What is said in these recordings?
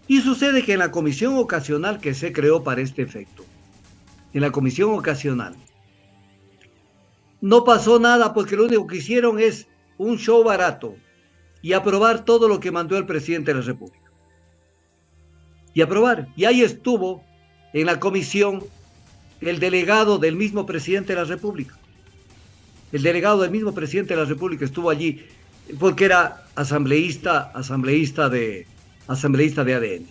Y sucede que en la comisión ocasional que se creó para este efecto, en la comisión ocasional, no pasó nada porque lo único que hicieron es un show barato y aprobar todo lo que mandó el presidente de la República. Y aprobar. Y ahí estuvo en la comisión el delegado del mismo presidente de la República. El delegado del mismo presidente de la República estuvo allí porque era asambleísta de ADN.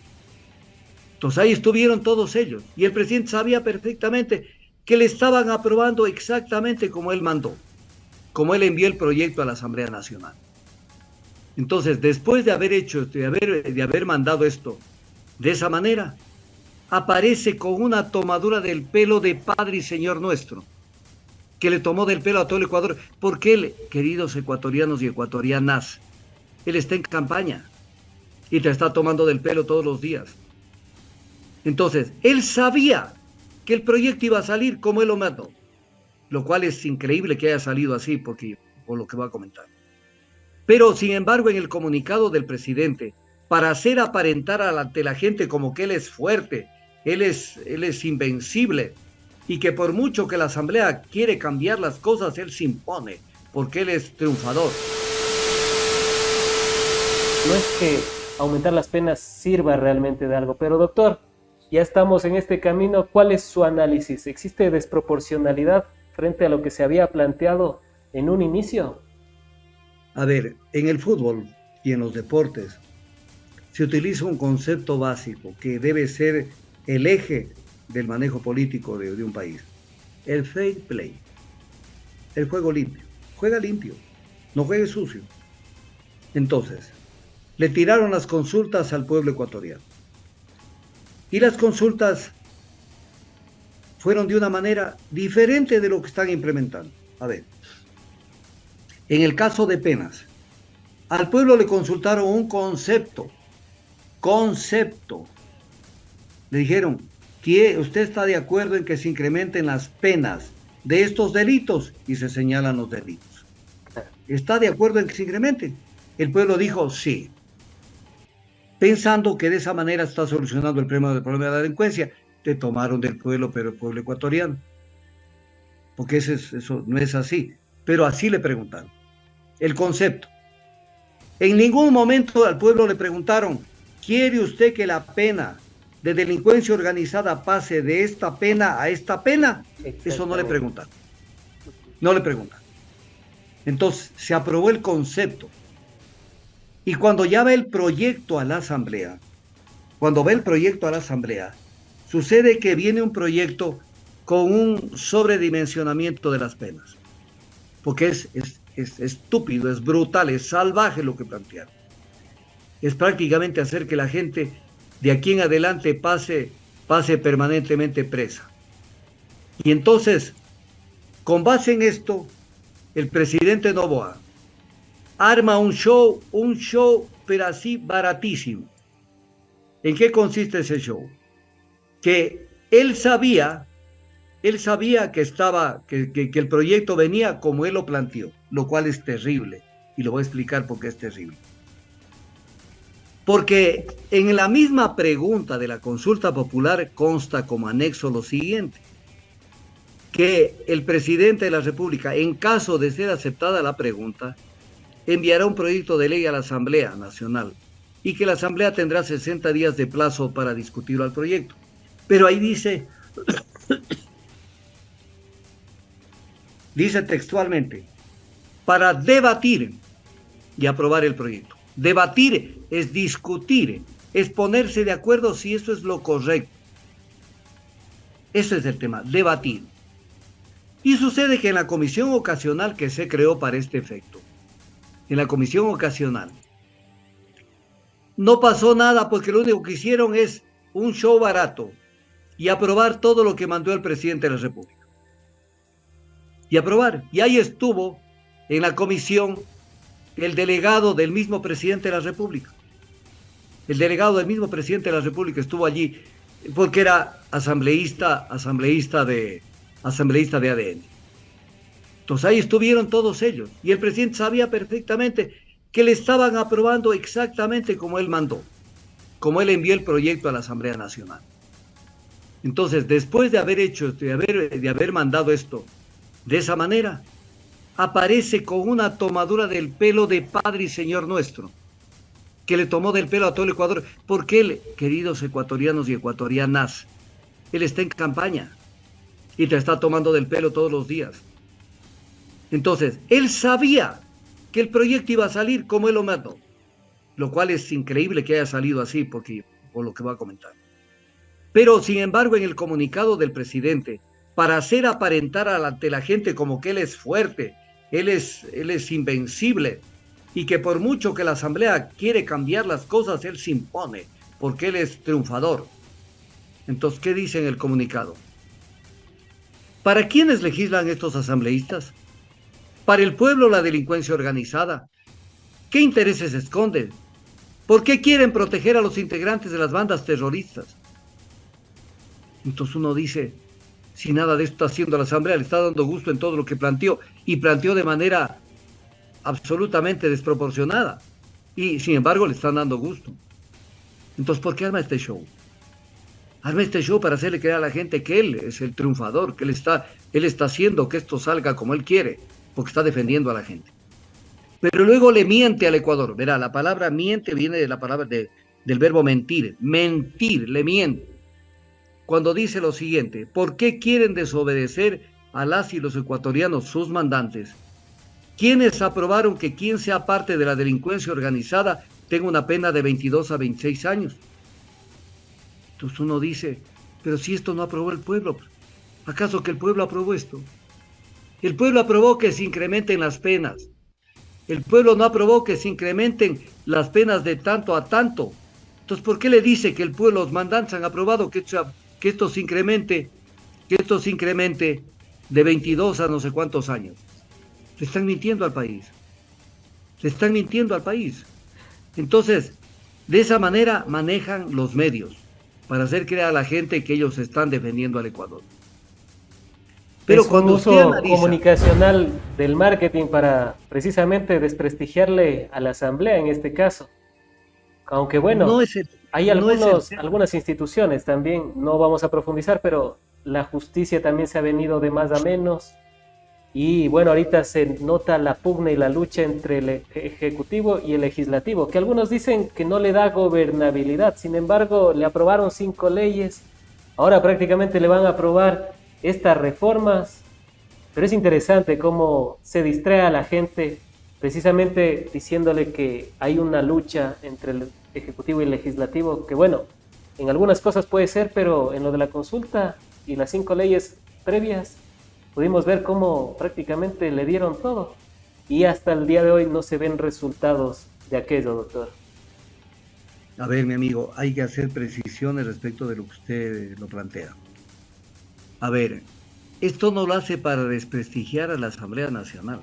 Entonces ahí estuvieron todos ellos. Y el presidente sabía perfectamente que le estaban aprobando exactamente como él mandó, como él envió el proyecto a la Asamblea Nacional. Entonces, después de haber mandado esto de esa manera, aparece con una tomadura del pelo de Padre y Señor nuestro, que le tomó del pelo a todo el Ecuador, porque él, queridos ecuatorianos y ecuatorianas, él está en campaña y te está tomando del pelo todos los días. Entonces, él sabía que el proyecto iba a salir como él lo mandó, lo cual es increíble que haya salido así, por lo que voy a comentar. Pero, sin embargo, en el comunicado del presidente, para hacer aparentar ante la gente como que él es fuerte, él es invencible, y que por mucho que la Asamblea quiere cambiar las cosas, él se impone, porque él es triunfador. No es que aumentar las penas sirva realmente de algo, pero doctor, ya estamos en este camino. ¿Cuál es su análisis? ¿Existe desproporcionalidad frente a lo que se había planteado en un inicio? A ver, en el fútbol y en los deportes se utiliza un concepto básico que debe ser el eje del manejo político de un país. El fair play, el juego limpio. Juega limpio, no juegue sucio. Entonces, le tiraron las consultas al pueblo ecuatoriano. Y las consultas fueron de una manera diferente de lo que están implementando. A ver, en el caso de penas, al pueblo le consultaron un concepto. Le dijeron, ¿usted está de acuerdo en que se incrementen las penas de estos delitos? Y se señalan los delitos. ¿Está de acuerdo en que se incrementen? El pueblo dijo sí, pensando que de esa manera está solucionando el problema de la delincuencia. Te tomaron del pueblo, pero el pueblo ecuatoriano. Porque eso no es así. Pero así le preguntaron. El concepto. En ningún momento al pueblo le preguntaron, ¿quiere usted que la pena de delincuencia organizada pase de esta pena a esta pena? Eso no le preguntan. No le preguntan. Entonces se aprobó el concepto. Y cuando ya va el proyecto a la Asamblea, sucede que viene un proyecto con un sobredimensionamiento de las penas. Porque es estúpido, es brutal, es salvaje lo que plantearon. Es prácticamente hacer que la gente de aquí en adelante pase permanentemente presa. Y entonces, con base en esto, el presidente Noboa arma un show, pero así baratísimo. ¿En qué consiste ese show? Que él sabía que el proyecto venía como él lo planteó, lo cual es terrible. Y lo voy a explicar por qué es terrible. Porque en la misma pregunta de la consulta popular consta como anexo lo siguiente, que el presidente de la República, en caso de ser aceptada la pregunta, enviará un proyecto de ley a la Asamblea Nacional y que la Asamblea tendrá 60 días de plazo para discutir al proyecto. Pero ahí dice textualmente, para debatir y aprobar el proyecto. Debatir es discutir, es ponerse de acuerdo si eso es lo correcto. Ese es el tema, debatir. Y sucede que en la comisión ocasional que se creó para este efecto, en la comisión ocasional, no pasó nada porque lo único que hicieron es un show barato y aprobar todo lo que mandó el presidente de la República. Y aprobar. Y ahí estuvo en la comisión el delegado del mismo presidente de la República. El delegado del mismo presidente de la República estuvo allí porque era asambleísta de ADN. Entonces ahí estuvieron todos ellos. Y el presidente sabía perfectamente que le estaban aprobando exactamente como él mandó, como él envió el proyecto a la Asamblea Nacional. Entonces, después de haber hecho, de haber mandado esto de esa manera, aparece con una tomadura del pelo de Padre y Señor nuestro, que le tomó del pelo a todo el Ecuador, porque él, queridos ecuatorianos y ecuatorianas, él está en campaña y te está tomando del pelo todos los días. Entonces, él sabía que el proyecto iba a salir como él lo mandó, lo cual es increíble que haya salido así, porque, por lo que voy a comentar. Pero, sin embargo, en el comunicado del presidente, para hacer aparentar ante la gente como que él es fuerte, él es invencible, y que por mucho que la Asamblea quiere cambiar las cosas, él se impone, porque él es triunfador. Entonces, ¿qué dice en el comunicado? ¿Para quiénes legislan estos asambleístas? ¿Para el pueblo la delincuencia organizada? ¿Qué intereses esconden? ¿Por qué quieren proteger a los integrantes de las bandas terroristas? Entonces uno dice, si nada de esto está haciendo la Asamblea, le está dando gusto en todo lo que planteó, y planteó de manera absolutamente desproporcionada, y sin embargo le están dando gusto. Entonces, ¿por qué arma este show? Arma este show para hacerle creer a la gente que él es el triunfador, que él está haciendo que esto salga como él quiere, porque está defendiendo a la gente. Pero luego le miente al Ecuador. Verá, la palabra miente viene de la palabra del verbo mentir. Mentir, le miente. Cuando dice lo siguiente: ¿por qué quieren desobedecer a las y los ecuatorianos, sus mandantes? ¿Quiénes aprobaron que quien sea parte de la delincuencia organizada tenga una pena de 22 a 26 años? Entonces uno dice, pero si esto no aprobó el pueblo, ¿acaso que el pueblo aprobó esto? El pueblo aprobó que se incrementen las penas. El pueblo no aprobó que se incrementen las penas de tanto a tanto. Entonces, ¿por qué le dice que el pueblo, los mandantes han aprobado que esto se incremente de 22 a no sé cuántos años? Le están mintiendo al país. Le están mintiendo al país. Entonces, de esa manera manejan los medios para hacer creer a la gente que ellos están defendiendo al Ecuador. Pero es cuando un uso comunicacional del marketing para precisamente desprestigiarle a la Asamblea en este caso. Aunque bueno, hay algunas instituciones también, no vamos a profundizar, pero la justicia también se ha venido de más a menos. Y bueno, ahorita se nota la pugna y la lucha entre el Ejecutivo y el Legislativo, que algunos dicen que no le da gobernabilidad. Sin embargo, le aprobaron 5 leyes, ahora prácticamente le van a aprobar estas reformas, pero es interesante cómo se distrae a la gente precisamente diciéndole que hay una lucha entre el Ejecutivo y el Legislativo, que bueno, en algunas cosas puede ser, pero en lo de la consulta y las 5 leyes previas, pudimos ver cómo prácticamente le dieron todo y hasta el día de hoy no se ven resultados de aquello, doctor. A ver, mi amigo, hay que hacer precisiones respecto de lo que usted lo plantea. A ver, esto no lo hace para desprestigiar a la Asamblea Nacional.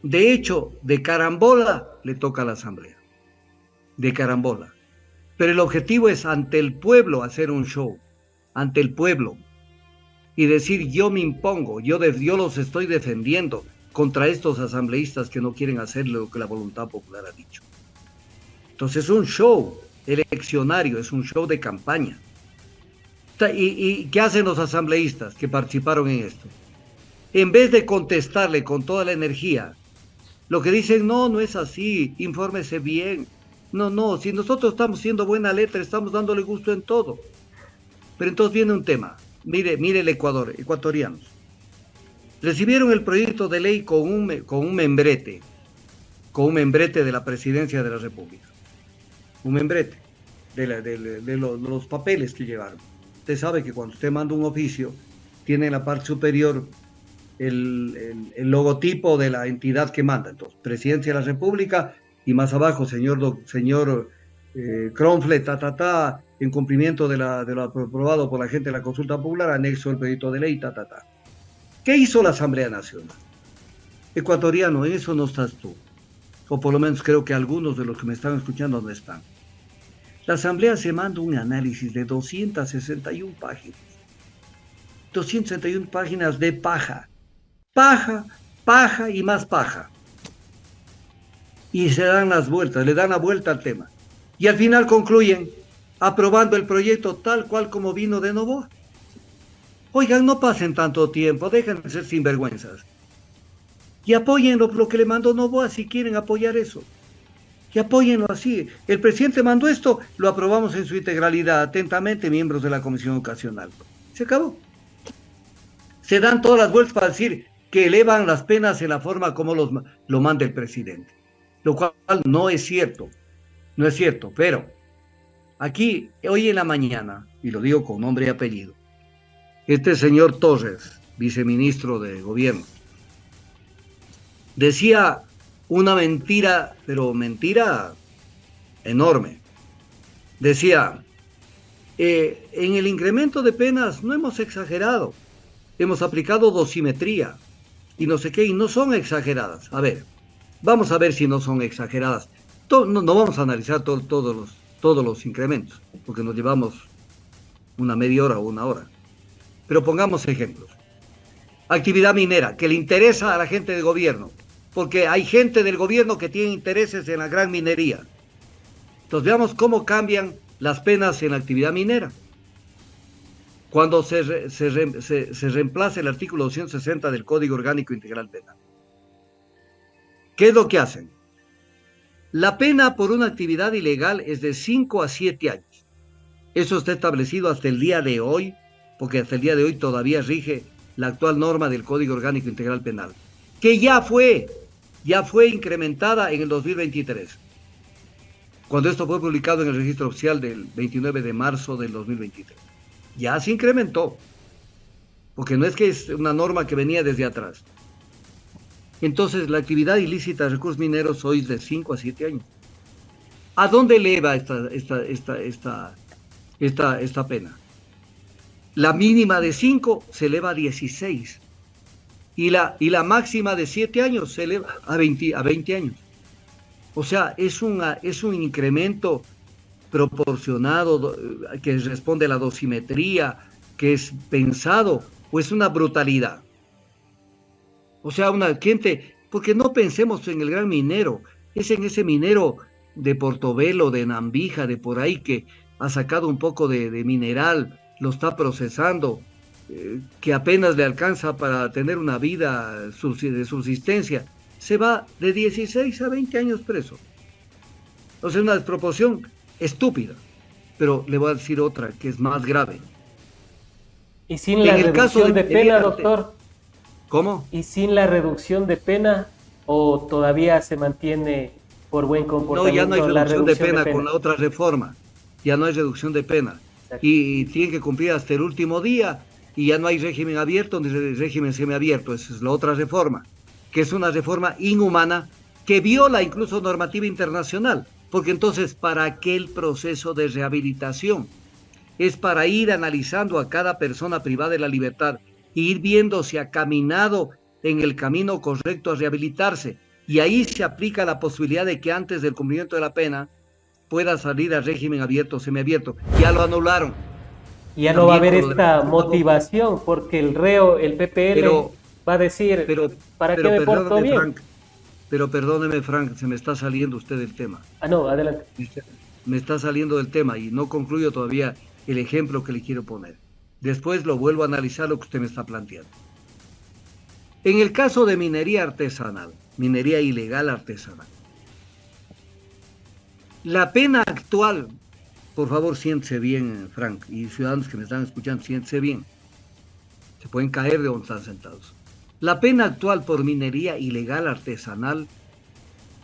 De hecho, de carambola le toca a la Asamblea. De carambola. Pero el objetivo es ante el pueblo hacer un show. Ante el pueblo. Y decir, yo me impongo, yo los estoy defendiendo contra estos asambleístas que no quieren hacer lo que la voluntad popular ha dicho. Entonces es un show eleccionario, es un show de campaña. ¿Y qué hacen los asambleístas que participaron en esto? En vez de contestarle con toda la energía, lo que dicen, no es así, infórmese bien. No, si nosotros estamos siendo buena letra, estamos dándole gusto en todo. Pero entonces viene un tema. Mire el Ecuador, ecuatorianos. Recibieron el proyecto de ley con un membrete de la Presidencia de la República. Un membrete de los papeles que llevaron. Usted sabe que cuando usted manda un oficio, tiene en la parte superior el logotipo de la entidad que manda. Entonces, Presidencia de la República, y más abajo, señor Kronfle, en cumplimiento de lo aprobado por la gente de la consulta popular, anexo el proyecto de ley, ¿Qué hizo la Asamblea Nacional? Ecuatoriano, en eso no estás tú. O por lo menos creo que algunos de los que me están escuchando no están. La Asamblea se manda un análisis de 261 páginas. 261 páginas de paja. Paja y más paja. Y se dan las vueltas, le dan la vuelta al tema. Y al final concluyen aprobando el proyecto tal cual como vino de Novoa. Oigan, no pasen tanto tiempo, dejen de ser sinvergüenzas. Y apoyen lo que le mandó Novoa si quieren apoyar eso. Y apóyenlo así. El presidente mandó esto, lo aprobamos en su integralidad, atentamente, miembros de la Comisión Ocasional. Se acabó. Se dan todas las vueltas para decir que elevan las penas en la forma como lo manda el presidente. Lo cual no es cierto. No es cierto, pero aquí, hoy en la mañana, y lo digo con nombre y apellido, este señor Torres, viceministro de Gobierno, decía una mentira, pero mentira enorme. Decía, en el incremento de penas no hemos exagerado, hemos aplicado dosimetría y no sé qué, y no son exageradas. A ver, vamos a ver si no son exageradas. No vamos a analizar todos los incrementos, porque nos llevamos una media hora o una hora. Pero pongamos ejemplos. Actividad minera, que le interesa a la gente del gobierno, porque hay gente del gobierno que tiene intereses en la gran minería. Entonces veamos cómo cambian las penas en la actividad minera. Cuando se reemplaza el artículo 260 del Código Orgánico Integral Penal. ¿Qué es lo que hacen? La pena por una actividad ilegal es de 5 a 7 años. Eso está establecido hasta el día de hoy, porque hasta el día de hoy todavía rige la actual norma del Código Orgánico Integral Penal, que ya fue incrementada en el 2023, cuando esto fue publicado en el registro oficial del 29 de marzo del 2023. Ya se incrementó, porque no es que es una norma que venía desde atrás. Entonces, la actividad ilícita de recursos mineros hoy es de 5 a 7 años. ¿A dónde eleva esta pena? La mínima de 5 se eleva a 16 y la máxima de 7 años se eleva a 20 años. O sea, es un incremento proporcionado que responde a la dosimetría, que es pensado, o es una brutalidad. O sea, una gente, porque no pensemos en el gran minero, es en ese minero de Portobelo, de Nambija, de por ahí, que ha sacado un poco de mineral, lo está procesando, que apenas le alcanza para tener una vida de subsistencia, se va de 16 a 20 años preso. O sea, una desproporción estúpida. Pero le voy a decir otra que es más grave. Y sin la reducción de pena, doctor. ¿Cómo? ¿Y sin la reducción de pena o todavía se mantiene por buen comportamiento? No, ya no hay reducción de pena con la otra reforma. Ya no hay reducción de pena. Y tienen que cumplir hasta el último día y ya no hay régimen abierto ni régimen semiabierto. Esa es la otra reforma, que es una reforma inhumana que viola incluso normativa internacional. Porque entonces, ¿para qué el proceso de rehabilitación? Es para ir analizando a cada persona privada de la libertad e ir viendo si ha caminado en el camino correcto a rehabilitarse. Y ahí se aplica la posibilidad de que antes del cumplimiento de la pena pueda salir al régimen abierto o semiabierto. Ya lo anularon. Ya no va a haber esta motivación porque el reo, el PPL, va a decir, ¿para qué me porto bien? Frank, pero perdóneme, Frank, se me está saliendo usted del tema. No, adelante. Me está saliendo del tema y no concluyo todavía el ejemplo que le quiero poner. Después lo vuelvo a analizar lo que usted me está planteando. En el caso de minería artesanal, minería ilegal artesanal, la pena actual, por favor siéntese bien, Frank, y ciudadanos que me están escuchando, siéntese bien. Se pueden caer de donde están sentados. La pena actual por minería ilegal artesanal,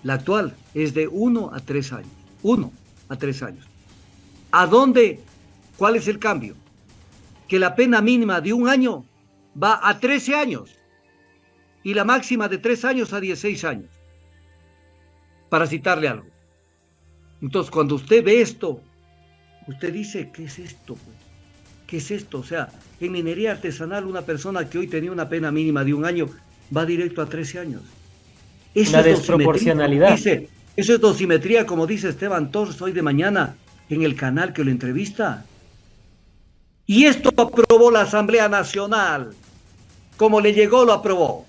la actual es de 1 a 3 años. 1 a 3 años. ¿A dónde? ¿Cuál es el cambio? Que la pena mínima de 1 año va a 13 años y la máxima de 3 años a 16 años. Para citarle algo. Entonces, cuando usted ve esto, usted dice, ¿qué es esto? ¿Qué es esto? O sea, en minería artesanal, una persona que hoy tenía una pena mínima de 1 año va directo a 13 años. Eso es desproporcionalidad. Eso es dosimetría, como dice Esteban Torres hoy de mañana en el canal que lo entrevista. Y esto aprobó la Asamblea Nacional. Como le llegó, lo aprobó.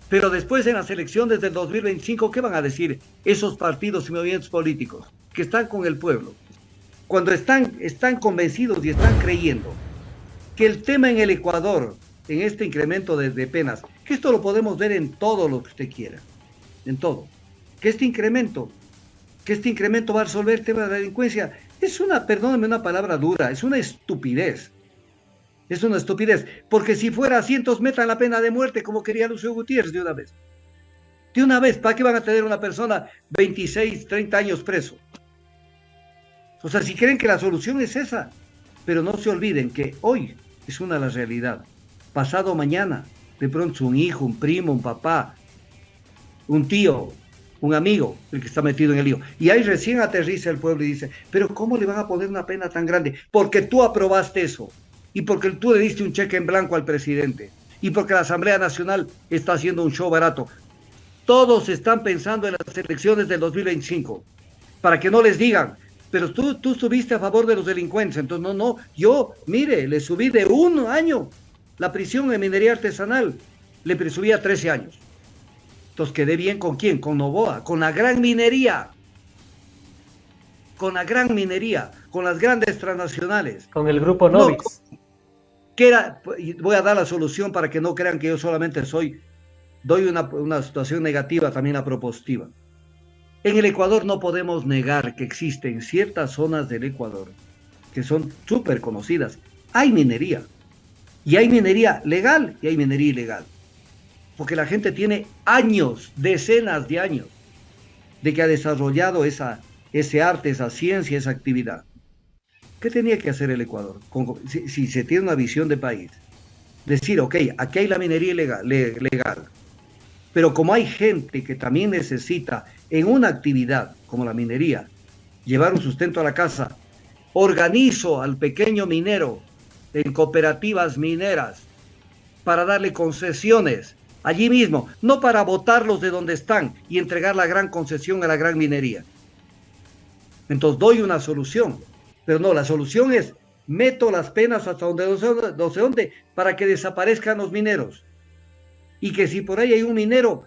Pero después en las elecciones del 2025, ¿qué van a decir esos partidos y movimientos políticos que están con el pueblo? cuando están convencidos y están creyendo que el tema en el Ecuador, en este incremento de penas, que esto lo podemos ver en todo lo que usted quiera, en todo, que que este incremento va a resolver el tema de la delincuencia, es una, perdónenme una palabra dura, es una estupidez. Es una estupidez, porque si fuera así, entonces metan la pena de muerte como quería Lucio Gutiérrez de una vez. De una vez, ¿para qué van a tener una persona 26, 30 años preso? O sea, si creen que la solución es esa, pero no se olviden que hoy es una la realidad. Pasado mañana, de pronto un hijo, un primo, un papá, un tío, un amigo, el que está metido en el lío. Y ahí recién aterriza el pueblo y dice, pero ¿cómo le van a poner una pena tan grande? Porque tú aprobaste eso. Y porque tú le diste un cheque en blanco al presidente. Y porque la Asamblea Nacional está haciendo un show barato. Todos están pensando en las elecciones del 2025. Para que no les digan, pero tú estuviste a favor de los delincuentes. Entonces, no, yo, mire, le subí de 1 año la prisión en minería artesanal. Le subí a 13 años. Entonces, ¿quedé bien con quién? Con Noboa, con la gran minería. Con la gran minería, con las grandes transnacionales. Con el grupo No, Novix. que era, voy a dar la solución para que no crean que yo solamente doy una situación negativa, también la propositiva. En el Ecuador no podemos negar que existen ciertas zonas del Ecuador que son súper conocidas. Hay minería, y hay minería legal y hay minería ilegal. Porque la gente tiene años, decenas de años, de que ha desarrollado ese arte, esa ciencia, esa actividad. ¿Qué tenía que hacer el Ecuador? Si se tiene una visión de país, decir, ok, aquí hay la minería legal, pero como hay gente que también necesita en una actividad como la minería llevar un sustento a la casa, organizo al pequeño minero en cooperativas mineras para darle concesiones allí mismo, no para botarlos de donde están y entregar la gran concesión a la gran minería. Entonces doy una solución, pero no, la solución es meto las penas hasta donde no sé dónde para que desaparezcan los mineros. Y que si por ahí hay un minero,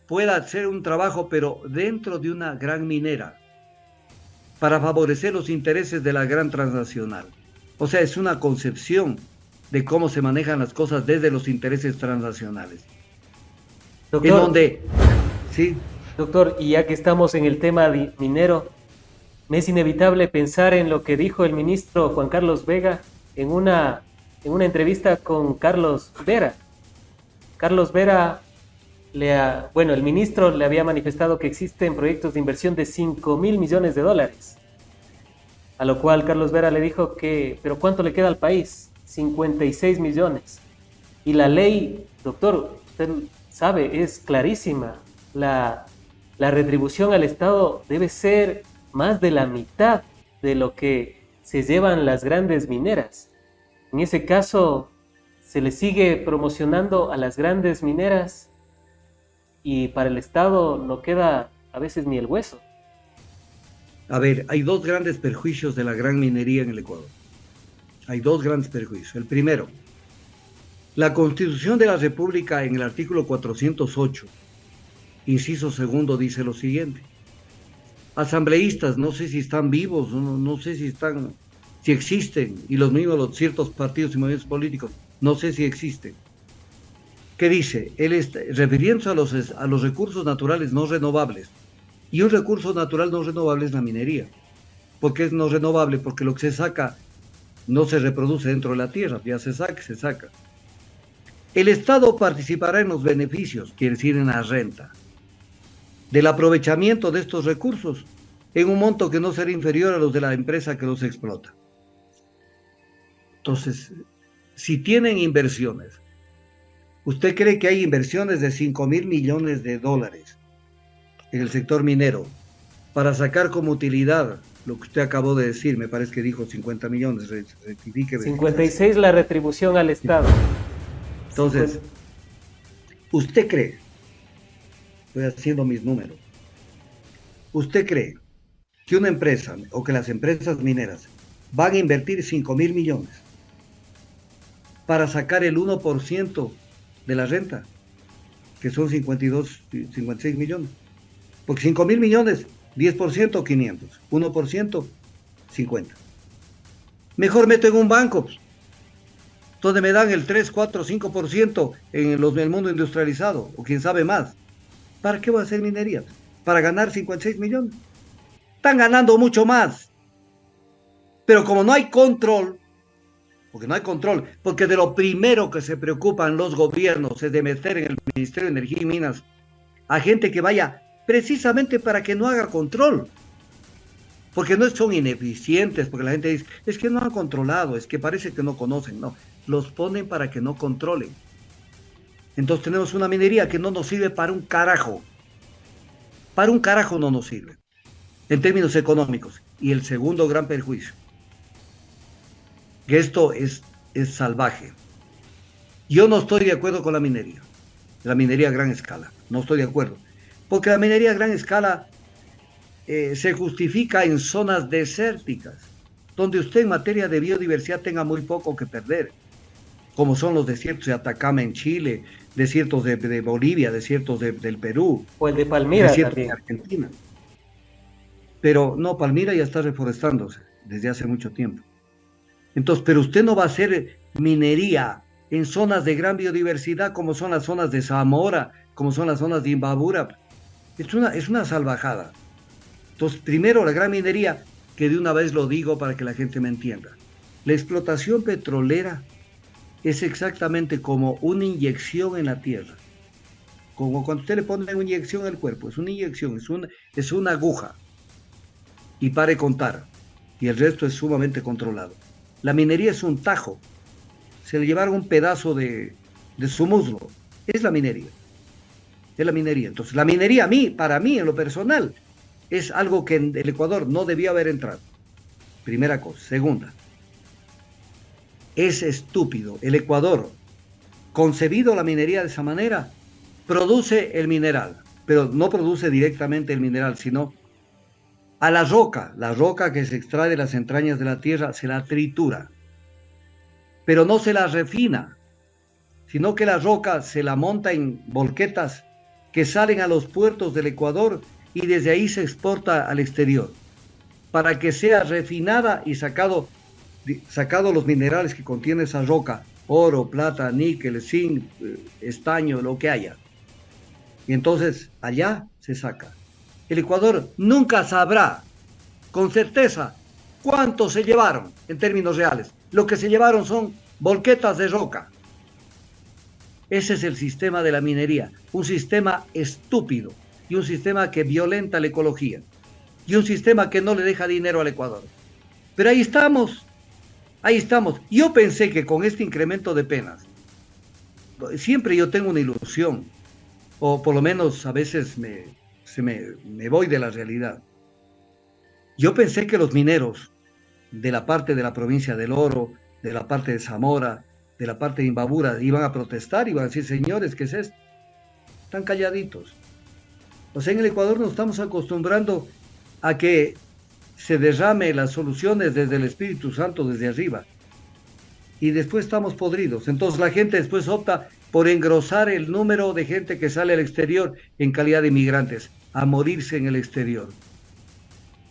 pueda hacer un trabajo, pero dentro de una gran minera, para favorecer los intereses de la gran transnacional. O sea, es una concepción de cómo se manejan las cosas desde los intereses transnacionales. Doctor, en donde, sí, doctor, y ya que estamos en el tema minero, me es inevitable pensar en lo que dijo el ministro Juan Carlos Vega en una entrevista con Carlos Vera. Carlos Vera, bueno, el ministro le había manifestado que existen proyectos de inversión de 5.000 millones de dólares. A lo cual Carlos Vera le dijo que, ¿pero cuánto le queda al país? 56 millones. Y la ley, doctor, usted sabe, es clarísima. La retribución al Estado debe ser más de la mitad de lo que se llevan las grandes mineras. En ese caso, se le sigue promocionando a las grandes mineras y para el Estado no queda a veces ni el hueso. A ver, hay dos grandes perjuicios de la gran minería en el Ecuador. Hay dos grandes perjuicios. El primero, la Constitución de la República en el artículo 408, inciso segundo, dice lo siguiente. Asambleístas, no sé si están vivos, no sé si existen, y los mismos los ciertos partidos y movimientos políticos, no sé si existen. ¿Qué dice? Refiriéndose a los recursos naturales no renovables. Y un recurso natural no renovable es la minería. ¿Por qué es no renovable? Porque lo que se saca no se reproduce dentro de la tierra, ya se saca. El Estado participará en los beneficios, quiere decir en la renta, del aprovechamiento de estos recursos en un monto que no será inferior a los de la empresa que los explota. Entonces, si tienen inversiones, ¿usted cree que hay inversiones de 5.000 millones de dólares en el sector minero para sacar como utilidad lo que usted acabó de decir? Me parece que dijo 50 millones, rectifique. 56 la retribución al Estado. Entonces, ¿usted cree? Estoy haciendo mis números. ¿Usted cree que una empresa o que las empresas mineras van a invertir 5.000 millones para sacar el 1% de la renta, que son 56 millones? Porque 5.000 millones, 10%, 500, 1%, 50. Mejor meto en un banco, pues, donde me dan el 3, 4, 5% en el mundo industrializado, o quién sabe más. ¿Para qué voy a hacer minería? Para ganar 56 millones. Están ganando mucho más. Pero como no hay control, porque de lo primero que se preocupan los gobiernos es de meter en el Ministerio de Energía y Minas a gente que vaya precisamente para que no haga control. Porque no son ineficientes, porque la gente dice, es que no han controlado, es que parece que no conocen. No, los ponen para que no controlen. Entonces tenemos una minería que no nos sirve para un carajo. Para un carajo no nos sirve, en términos económicos. Y el segundo gran perjuicio, que esto es salvaje. Yo no estoy de acuerdo con la minería a gran escala. No estoy de acuerdo. Porque la minería a gran escala se justifica en zonas desérticas, donde usted en materia de biodiversidad tenga muy poco que perder, como son los desiertos de Atacama en Chile, desiertos de Bolivia, desiertos del Perú. O el de Palmira desiertos también. de Argentina. Pero no, Palmira ya está reforestándose desde hace mucho tiempo. Entonces, pero usted no va a hacer minería en zonas de gran biodiversidad como son las zonas de Zamora, como son las zonas de Imbabura. Es una salvajada. Entonces, primero la gran minería, que de una vez lo digo para que la gente me entienda. La explotación petrolera es exactamente como una inyección en la tierra. Como cuando usted le pone una inyección al cuerpo, es una inyección, es una aguja. Y pare contar. Y el resto es sumamente controlado. La minería es un tajo. Se le llevaron un pedazo de su muslo. Es la minería. Es la minería. Entonces, la minería para mí, en lo personal, es algo que en el Ecuador no debía haber entrado. Primera cosa. Segunda, es estúpido. El Ecuador, concebido la minería de esa manera, produce el mineral, pero no produce directamente el mineral, sino a la roca que se extrae de las entrañas de la tierra, se la tritura, pero no se la refina, sino que la roca se la monta en volquetas que salen a los puertos del Ecuador y desde ahí se exporta al exterior, para que sea refinada y sacado los minerales que contiene esa roca, oro, plata, níquel, zinc, estaño, lo que haya. Y entonces allá se saca. El Ecuador nunca sabrá con certeza cuánto se llevaron en términos reales. Lo que se llevaron son volquetas de roca. Ese es el sistema de la minería, un sistema estúpido y un sistema que violenta la ecología y un sistema que no le deja dinero al Ecuador. Pero ahí estamos. Yo pensé que con este incremento de penas, siempre yo tengo una ilusión, o por lo menos a veces me voy de la realidad. Yo pensé que los mineros de la parte de la provincia del Oro, de la parte de Zamora, de la parte de Imbabura, iban a protestar, iban a decir, señores, ¿qué es esto? Están calladitos. O sea, en el Ecuador nos estamos acostumbrando a que se derrame las soluciones desde el Espíritu Santo, desde arriba. Y después estamos podridos. Entonces la gente después opta por engrosar el número de gente que sale al exterior en calidad de inmigrantes, a morirse en el exterior.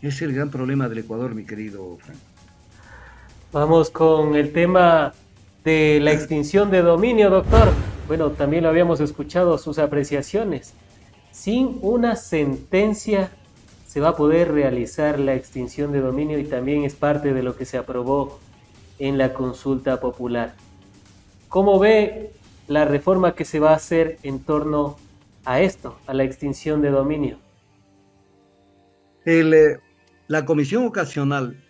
Es el gran problema del Ecuador, mi querido Frank. Vamos con el tema de la extinción de dominio, doctor. Bueno, también lo habíamos escuchado, sus apreciaciones. Sin una sentencia se va a poder realizar la extinción de dominio y también es parte de lo que se aprobó en la consulta popular. ¿Cómo ve la reforma que se va a hacer en torno a esto, a la extinción de dominio? La comisión ocasional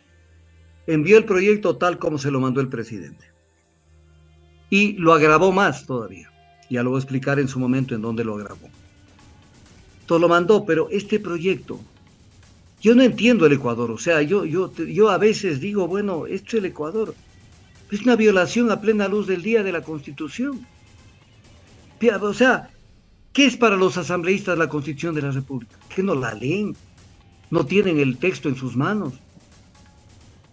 envió el proyecto tal como se lo mandó el presidente. Y lo agravó más todavía. Ya lo voy a explicar en su momento en dónde lo agravó. Todo lo mandó, pero este proyecto, yo no entiendo el Ecuador. O sea, yo a veces digo, bueno, esto es el Ecuador. Es una violación a plena luz del día de la Constitución. O sea, ¿qué es para los asambleístas la Constitución de la República? ¿Que no la leen? ¿No tienen el texto en sus manos?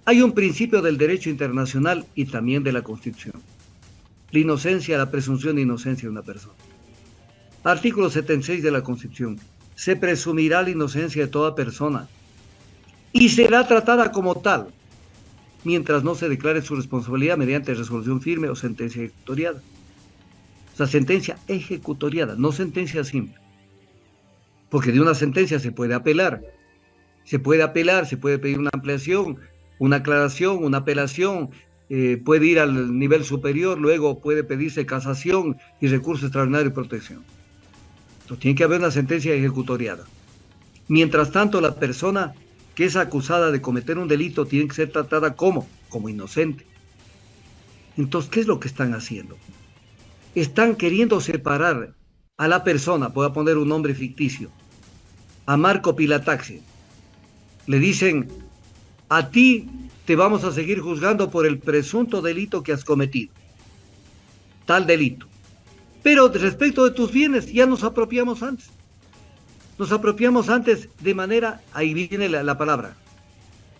Hay un principio del derecho internacional y también de la Constitución. La inocencia, la presunción de inocencia de una persona. Artículo 76 de la Constitución. Se presumirá la inocencia de toda persona y será tratada como tal, mientras no se declare su responsabilidad mediante resolución firme o sentencia ejecutoriada. O sea, sentencia ejecutoriada, no sentencia simple. Porque de una sentencia se puede apelar. Se puede apelar, se puede pedir una ampliación, una aclaración, una apelación, puede ir al nivel superior, luego puede pedirse casación y recurso extraordinario de protección. Entonces tiene que haber una sentencia ejecutoriada. Mientras tanto, la persona que es acusada de cometer un delito tiene que ser tratada como inocente. Entonces, ¿qué es lo que están haciendo? Están queriendo separar a la persona, voy a poner un nombre ficticio, a Marco Pilataxi. Le dicen, a ti te vamos a seguir juzgando por el presunto delito que has cometido, tal delito. Pero respecto de tus bienes, ya nos apropiamos antes. Nos apropiamos antes de manera, ahí viene la palabra,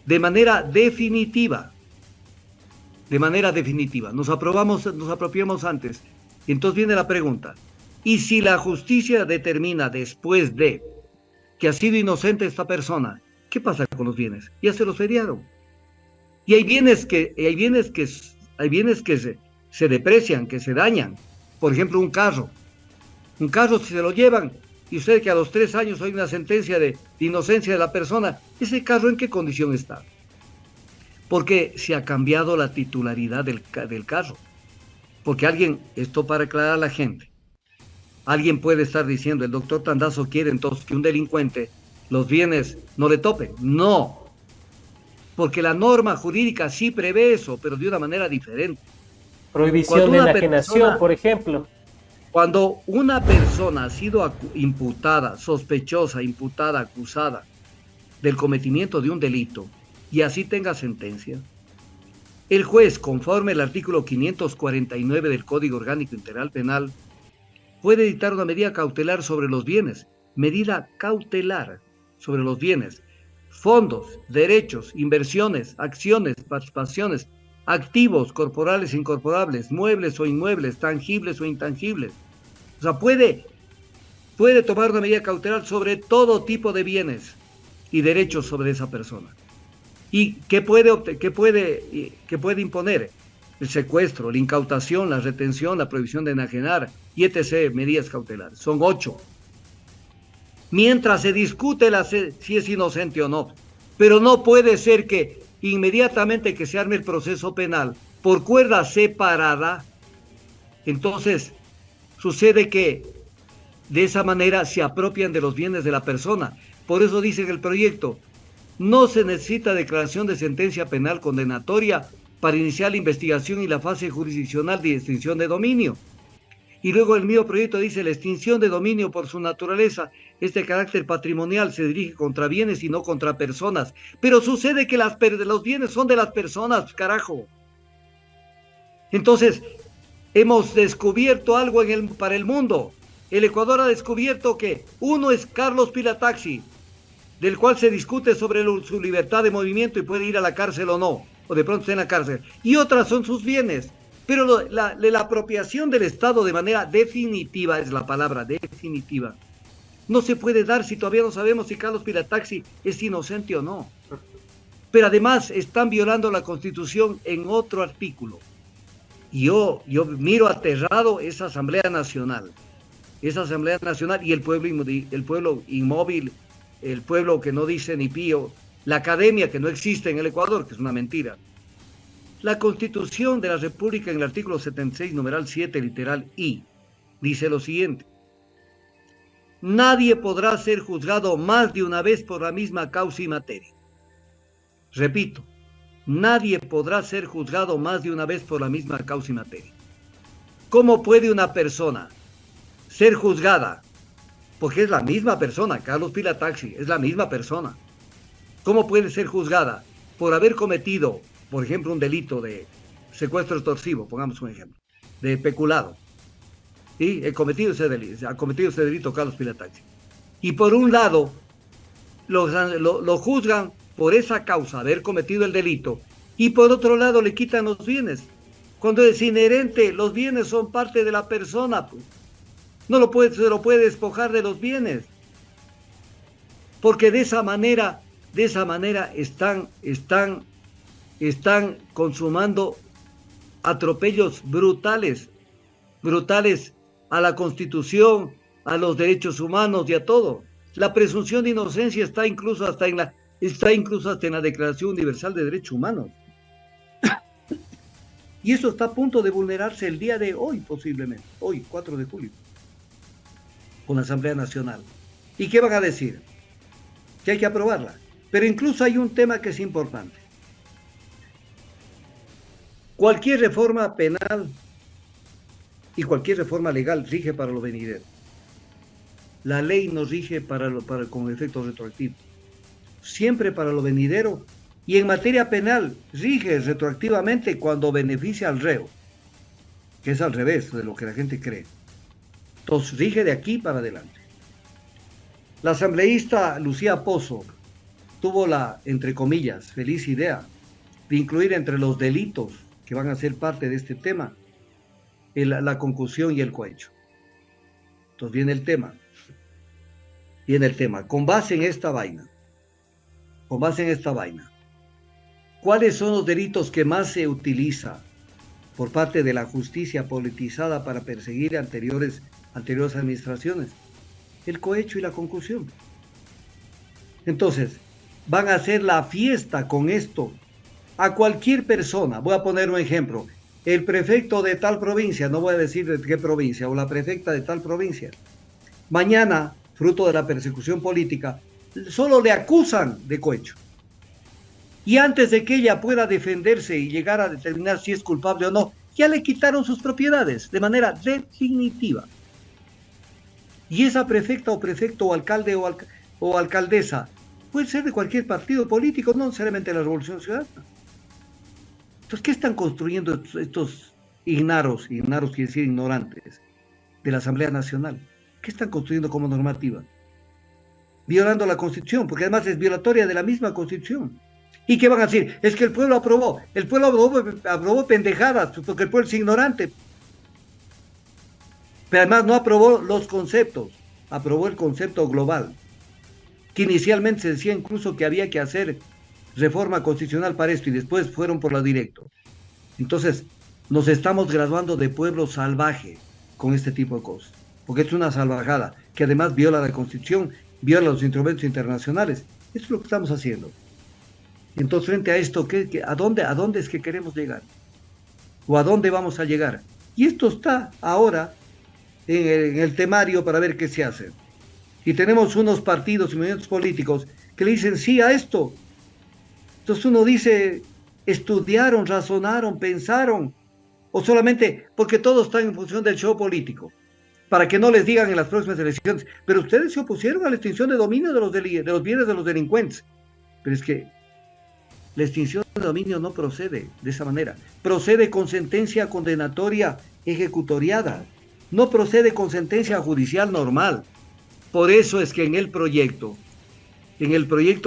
de manera definitiva. De manera definitiva. Nos apropiamos antes. Entonces viene la pregunta. ¿Y si la justicia determina después de que ha sido inocente esta persona, qué pasa con los bienes? Ya se los feriaron. Y hay bienes que se deprecian, que se dañan. Por ejemplo, un carro. Un carro, si se lo llevan, y usted que a los 3 años hay una sentencia de inocencia de la persona, ¿ese carro en qué condición está? Porque se ha cambiado la titularidad del carro. Porque alguien, esto para aclarar a la gente, alguien puede estar diciendo, el doctor Tandazo quiere entonces que un delincuente los bienes no le topen. No, porque la norma jurídica sí prevé eso, pero de una manera diferente. Prohibición de enajenación, por ejemplo. Cuando una persona ha sido imputada, sospechosa, imputada, acusada del cometimiento de un delito y así tenga sentencia, el juez, conforme al artículo 549 del Código Orgánico Integral Penal, puede dictar una medida cautelar sobre los bienes, medida cautelar sobre los bienes, fondos, derechos, inversiones, acciones, participaciones, activos corporales e incorporables, muebles o inmuebles, tangibles o intangibles. O sea, puede tomar una medida cautelar sobre todo tipo de bienes y derechos sobre esa persona. ¿Y qué puede imponer? El secuestro, la incautación, la retención, la prohibición de enajenar y etc. medidas cautelares. Son 8. Mientras se discute si es inocente o no. Pero no puede ser que inmediatamente que se arme el proceso penal por cuerda separada, entonces sucede que de esa manera se apropian de los bienes de la persona. Por eso dice en el proyecto, no se necesita declaración de sentencia penal condenatoria para iniciar la investigación y la fase jurisdiccional de extinción de dominio. Y luego el mismo proyecto dice, la extinción de dominio por su naturaleza, este carácter patrimonial se dirige contra bienes y no contra personas. Pero sucede que los bienes son de las personas, carajo. Entonces, hemos descubierto algo para el mundo. El Ecuador ha descubierto que uno es Carlos Pilataxi, del cual se discute sobre su libertad de movimiento y puede ir a la cárcel o no, o de pronto está en la cárcel. Y otras son sus bienes. Pero la apropiación del Estado de manera definitiva, es la palabra definitiva, no se puede dar si todavía no sabemos si Carlos Pilataxi es inocente o no. Pero además están violando la Constitución en otro artículo. Y yo miro aterrado esa Asamblea Nacional y el pueblo inmóvil, el pueblo que no dice ni pío, la academia que no existe en el Ecuador, que es una mentira. La Constitución de la República en el artículo 76, numeral 7, literal I, dice lo siguiente. Nadie podrá ser juzgado más de una vez por la misma causa y materia. Repito, nadie podrá ser juzgado más de una vez por la misma causa y materia. ¿Cómo puede una persona ser juzgada? Porque es la misma persona, Carlos Pilataxi, es la misma persona. ¿Cómo puede ser juzgada por haber cometido, por ejemplo, un delito de secuestro extorsivo, pongamos un ejemplo, de peculado? ¿Sí? Ha cometido ese delito Carlos Pilataxi. Y por un lado, lo juzgan por esa causa, haber cometido el delito, y por otro lado le quitan los bienes. Cuando es inherente, los bienes son parte de la persona, pues. Se lo puede despojar de los bienes. Porque de esa manera de esa manera están consumando atropellos brutales, brutales a la Constitución, a los derechos humanos y a todo. La presunción de inocencia está incluso hasta en la Declaración Universal de Derechos Humanos. Y eso está a punto de vulnerarse el día de hoy, posiblemente, hoy, 4 de julio, con la Asamblea Nacional. ¿Y qué van a decir? Que hay que aprobarla. Pero incluso hay un tema que es importante. Cualquier reforma penal y cualquier reforma legal rige para lo venidero. La ley no rige con efectos retroactivos. Siempre para lo venidero. Y en materia penal rige retroactivamente cuando beneficia al reo, que es al revés de lo que la gente cree. Entonces rige de aquí para adelante. La asambleísta Lucía Pozo tuvo la, entre comillas, feliz idea de incluir entre los delitos que van a ser parte de este tema la concusión y el cohecho. Entonces viene el tema. Con base en esta vaina, ¿cuáles son los delitos que más se utiliza por parte de la justicia politizada para perseguir anteriores administraciones? El cohecho y la concusión. Entonces, van a hacer la fiesta con esto a cualquier persona. Voy a poner un ejemplo. El prefecto de tal provincia, no voy a decir de qué provincia, o la prefecta de tal provincia, mañana, fruto de la persecución política, solo le acusan de cohecho. Y antes de que ella pueda defenderse y llegar a determinar si es culpable o no, ya le quitaron sus propiedades de manera definitiva. Y esa prefecta o prefecto o alcalde o alcaldesa puede ser de cualquier partido político, no necesariamente de la Revolución Ciudadana. Entonces, ¿qué están construyendo estos ignaros quiere decir ignorantes, de la Asamblea Nacional? ¿Qué están construyendo como normativa? Violando la Constitución, porque además es violatoria de la misma Constitución. ¿Y qué van a decir? Es que el pueblo aprobó pendejadas, porque el pueblo es ignorante. Pero además no aprobó los conceptos, aprobó el concepto global, que inicialmente se decía incluso que había que hacer reforma constitucional para esto y después fueron por lo directo. Entonces, nos estamos graduando de pueblo salvaje con este tipo de cosas, porque es una salvajada que además viola la Constitución, viola los instrumentos internacionales. Eso es lo que estamos haciendo. Entonces, frente a esto, ¿a dónde es que queremos llegar? ¿O a dónde vamos a llegar? Y esto está ahora en el temario para ver qué se hace. Y tenemos unos partidos y movimientos políticos que le dicen sí a esto. Entonces uno dice, estudiaron, razonaron, pensaron, o solamente porque todos están en función del show político, para que no les digan en las próximas elecciones, pero ustedes se opusieron a la extinción de dominio de los bienes de los delincuentes. Pero es que la extinción de dominio no procede de esa manera, procede con sentencia condenatoria ejecutoriada, no procede con sentencia judicial normal. Por eso es que en el proyecto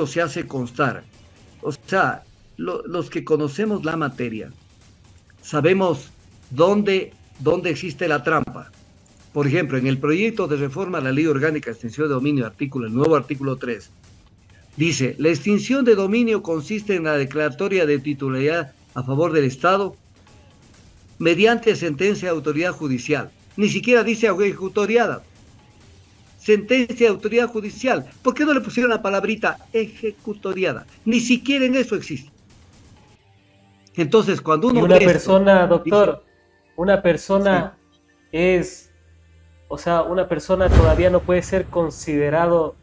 se hace constar, o sea, los que conocemos la materia, sabemos dónde existe la trampa. Por ejemplo, en el proyecto de reforma a la Ley Orgánica de Extinción de Dominio, el nuevo artículo 3, dice, la extinción de dominio consiste en la declaratoria de titularidad a favor del Estado mediante sentencia de autoridad judicial. Ni siquiera dice ejecutoriada. Sentencia de autoridad judicial. ¿Por qué no le pusieron la palabrita ejecutoriada? Ni siquiera en eso existe. Entonces, cuando uno... Y una persona, doctor, una persona es... O sea, una persona todavía no puede ser considerado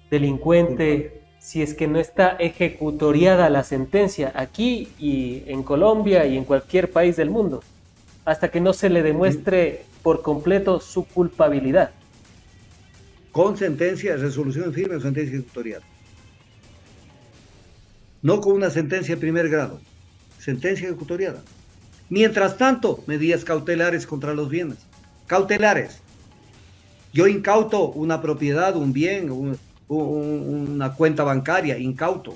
delincuente si es que no está ejecutoriada la sentencia aquí y en Colombia y en cualquier país del mundo, hasta que no se le demuestre por completo su culpabilidad. Con sentencia, resolución firme o sentencia ejecutoriada. No con una sentencia de primer grado, sentencia ejecutoriada. Mientras tanto, medidas cautelares contra los bienes. Cautelares. Yo incauto una propiedad, un bien, una cuenta bancaria, incauto.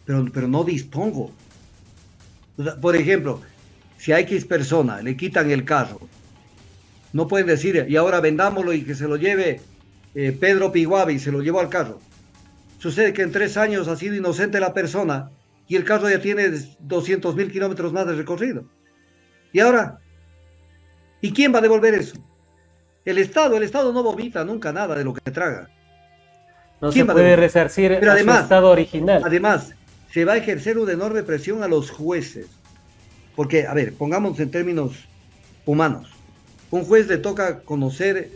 Pero no dispongo. O sea, por ejemplo, si a X persona le quitan el carro, no pueden decir, y ahora vendámoslo y que se lo lleve Pedro Piguavi y se lo llevó al carro. Sucede que en 3 años ha sido inocente la persona y el carro ya tiene 200.000 kilómetros más de recorrido. ¿Y ahora? ¿Y quién va a devolver eso? El Estado no vomita nunca nada de lo que traga. No se ¿Quién va a puede devolver? resarcir Pero a su además, estado original. además, se va a ejercer una enorme presión a los jueces. Porque, a ver, pongamos en términos humanos. Un juez le toca conocer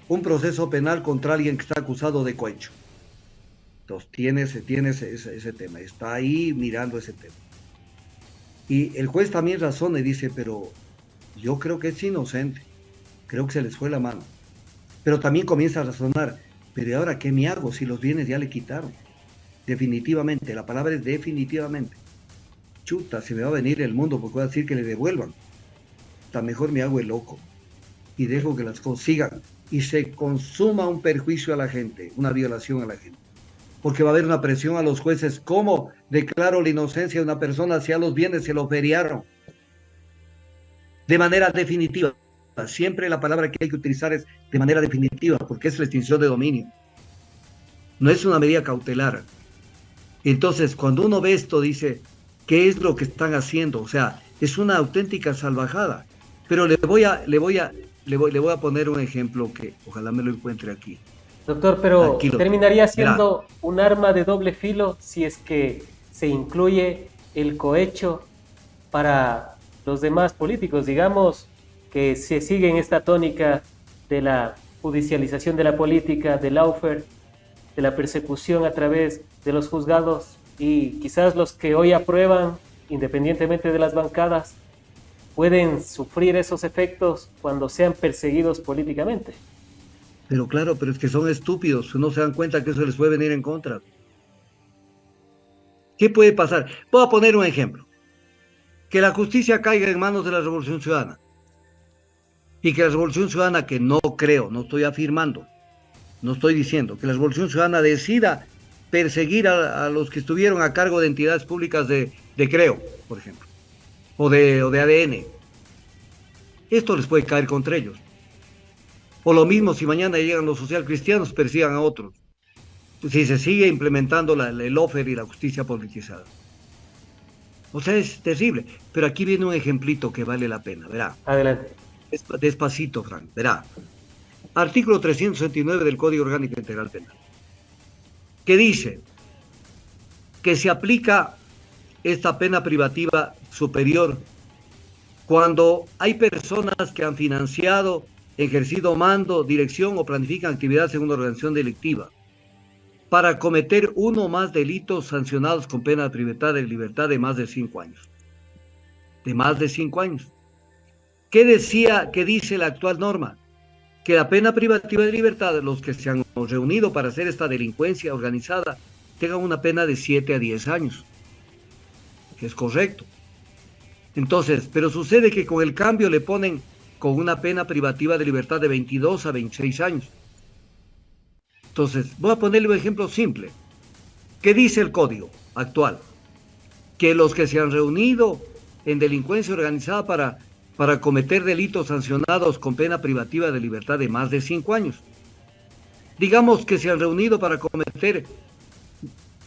un proceso penal contra alguien que está acusado de cohecho. Entonces, tiene ese tema, está ahí mirando ese tema. Y el juez también razona y dice, pero yo creo que es inocente, creo que se les fue la mano. Pero también comienza a razonar, pero ¿y ahora qué me hago si los bienes ya le quitaron? Definitivamente, la palabra es definitivamente. Chuta, se me va a venir el mundo porque voy a decir que le devuelvan. Está mejor me hago el loco y dejo que las cosas sigan y se consuma un perjuicio a la gente, una violación a la gente. Porque va a haber una presión a los jueces. ¿Cómo declaro la inocencia de una persona si a los bienes se lo feriaron? De manera definitiva. Siempre la palabra que hay que utilizar es de manera definitiva, porque es la extinción de dominio. No es una medida cautelar. Entonces, cuando uno ve esto, dice, ¿qué es lo que están haciendo? O sea, es una auténtica salvajada. Pero le voy a poner un ejemplo que ojalá me lo encuentre aquí. Doctor, pero Aquí lo tengo. terminaría Verá, siendo un arma de doble filo si es que se incluye el cohecho para los demás políticos, digamos que se sigue en esta tónica de la judicialización de la política, del lawfare, de la persecución a través de los juzgados y quizás los que hoy aprueban, independientemente de las bancadas, pueden sufrir esos efectos cuando sean perseguidos políticamente. pero claro, pero es que son estúpidos, no se dan cuenta que eso les puede venir en contra. ¿Qué puede pasar? Voy a poner un ejemplo. Que la justicia caiga en manos de la Revolución Ciudadana. Y que la Revolución Ciudadana, que no creo, no estoy afirmando, no estoy diciendo, que la Revolución Ciudadana decida perseguir a los que estuvieron a cargo de entidades públicas de Creo, por ejemplo, o de ADN. Esto les puede caer contra ellos. O lo mismo si mañana llegan los socialcristianos, persigan a otros. Si se sigue implementando el lawfare y la justicia politizada. O sea, es terrible. Pero aquí viene un ejemplito que vale la pena, verá. Adelante. Despacito, Frank, verá. Artículo 369 del Código Orgánico Integral Penal, que dice que se aplica esta pena privativa superior cuando hay personas que han financiado, ejercido mando, dirección o planifican actividades en una organización delictiva para cometer uno o más delitos sancionados con pena de privada de libertad de más de 5 años. De más de 5 años. ¿Qué dice la actual norma? Que la pena privativa de libertad de los que se han reunido para hacer esta delincuencia organizada tengan una pena de 7 a 10 años. Que es correcto. Entonces, pero sucede que con el cambio le ponen con una pena privativa de libertad de 22 a 26 años. Entonces, voy a ponerle un ejemplo simple. ¿Qué dice el código actual? Que los que se han reunido en delincuencia organizada para cometer delitos sancionados con pena privativa de libertad de más de 5 años. Digamos que se han reunido para cometer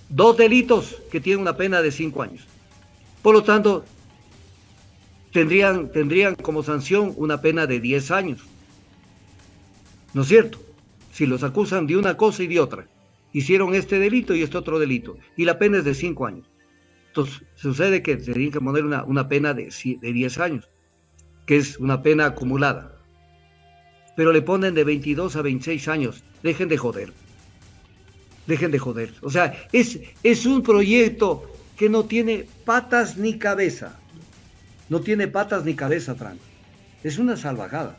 2 delitos que tienen una pena de 5 años. Por lo tanto, tendrían como sanción una pena de 10 años. ¿No es cierto? Si los acusan de una cosa y de otra. Hicieron este delito y este otro delito. Y la pena es de 5 años. Entonces, sucede que se tiene que poner una pena de 10 años, que es una pena acumulada. Pero le ponen de 22 a 26 años. Dejen de joder. Dejen de joder. O sea, es un proyecto que no tiene patas ni cabeza. No tiene patas ni cabeza, Frank. Es una salvajada.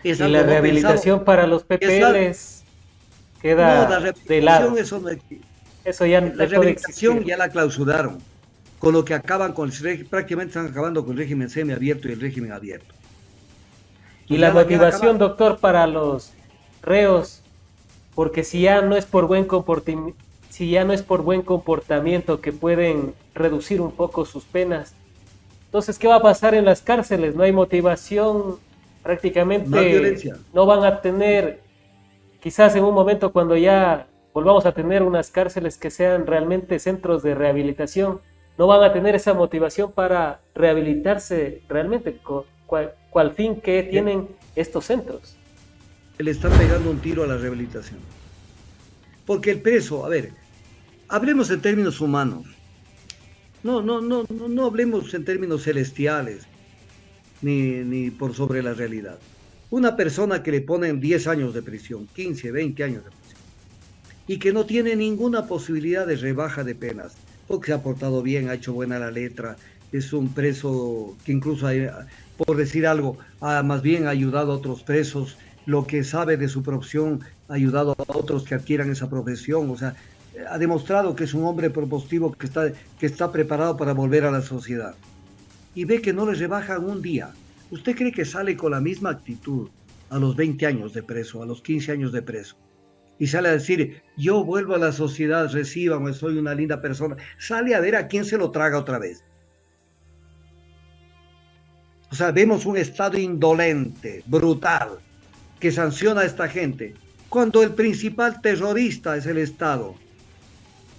Es y algo la no rehabilitación pensado. para los PPLs queda No, la de lado. rehabilitación, eso no existe. Eso ya La dejó de rehabilitación existir. ya la clausuraron. Con lo que acaban con prácticamente están acabando con el régimen semiabierto y el régimen abierto. Y Entonces la ya la quieren motivación, acabar. doctor, para los reos, porque si ya no es por buen comportamiento que pueden reducir un poco sus penas, entonces, ¿qué va a pasar en las cárceles? No hay motivación, Más prácticamente violencia. no van a tener, quizás en un momento cuando ya volvamos a tener unas cárceles que sean realmente centros de rehabilitación. No van a tener esa motivación para rehabilitarse realmente, cual fin que tienen estos centros. Le están pegando un tiro a la rehabilitación. Porque el preso, a ver, hablemos en términos humanos. No hablemos en términos celestiales, ni por sobre la realidad. Una persona que le ponen 10 años de prisión, 15, 20 años de prisión, y que no tiene ninguna posibilidad de rebaja de penas, porque se ha portado bien, ha hecho buena la letra, es un preso que incluso, por decir algo, más bien ha ayudado a otros presos, lo que sabe de su profesión, ha ayudado a otros que adquieran esa profesión, o sea, ha demostrado que es un hombre propositivo que está preparado para volver a la sociedad. Y ve que no le rebajan un día. ¿Usted cree que sale con la misma actitud a los 20 años de preso, a los 15 años de preso? Y sale a decir, yo vuelvo a la sociedad, recíbame, soy una linda persona. Sale a ver a quién se lo traga otra vez. O sea, vemos un Estado indolente, brutal, que sanciona a esta gente, cuando el principal terrorista es el Estado,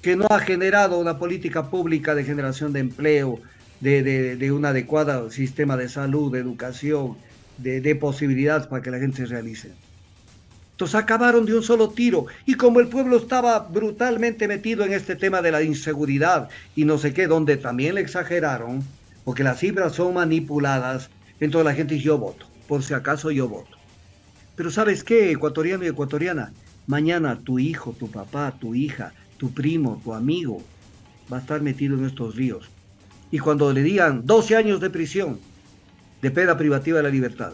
que no ha generado una política pública de generación de empleo, de un adecuado sistema de salud, de educación, de posibilidades para que la gente se realice. Entonces acabaron de un solo tiro. Y como el pueblo estaba brutalmente metido en este tema de la inseguridad y no sé qué, donde también le exageraron, porque las cifras son manipuladas, entonces la gente dice, yo voto, por si acaso yo voto. Pero ¿sabes qué, ecuatoriano y ecuatoriana? Mañana tu hijo, tu papá, tu hija, tu primo, tu amigo va a estar metido en estos ríos. Y cuando le digan 12 años de prisión, de pena privativa de la libertad,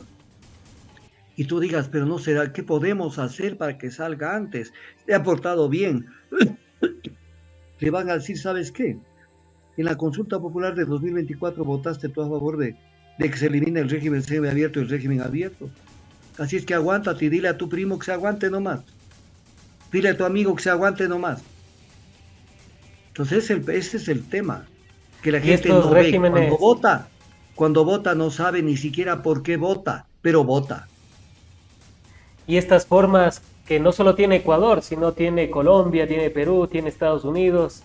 y tú digas, pero no será, ¿qué podemos hacer para que salga antes? Se ha portado bien. Le van a decir, ¿sabes qué? En la consulta popular de 2024 votaste tú a favor de que se elimine el régimen semiabierto y el régimen abierto. Así es que aguántate y dile a tu primo que se aguante nomás. Dile a tu amigo que se aguante nomás. Entonces ese es el tema. Que la gente no ve. Cuando vota no sabe ni siquiera por qué vota, pero vota. Y estas formas que no solo tiene Ecuador, sino tiene Colombia, tiene Perú, tiene Estados Unidos,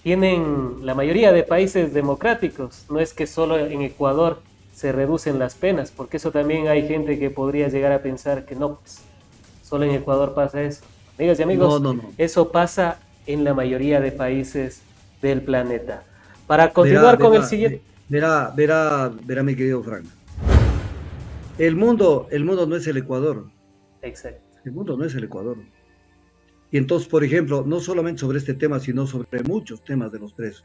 tienen la mayoría de países democráticos. No es que solo en Ecuador se reducen las penas, porque eso también hay gente que podría llegar a pensar que no, pues, solo en Ecuador pasa eso. Amigas y amigos, no. Eso pasa en la mayoría de países del planeta. Para continuar con el siguiente... Verá, mi querido Frank. El mundo no es el Ecuador. Exacto. El mundo no es el Ecuador. Y entonces, por ejemplo, no solamente sobre este tema, sino sobre muchos temas de los presos.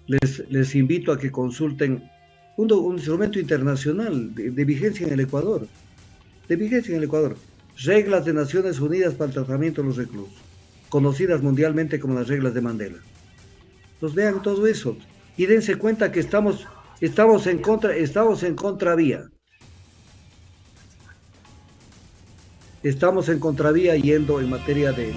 Les invito a que consulten un instrumento internacional de vigencia en el Ecuador. De vigencia en el Ecuador. Reglas de Naciones Unidas para el tratamiento de los reclusos, conocidas mundialmente como las reglas de Mandela. Pues vean todo eso y dense cuenta que estamos en contravía. Estamos en contravía yendo en materia de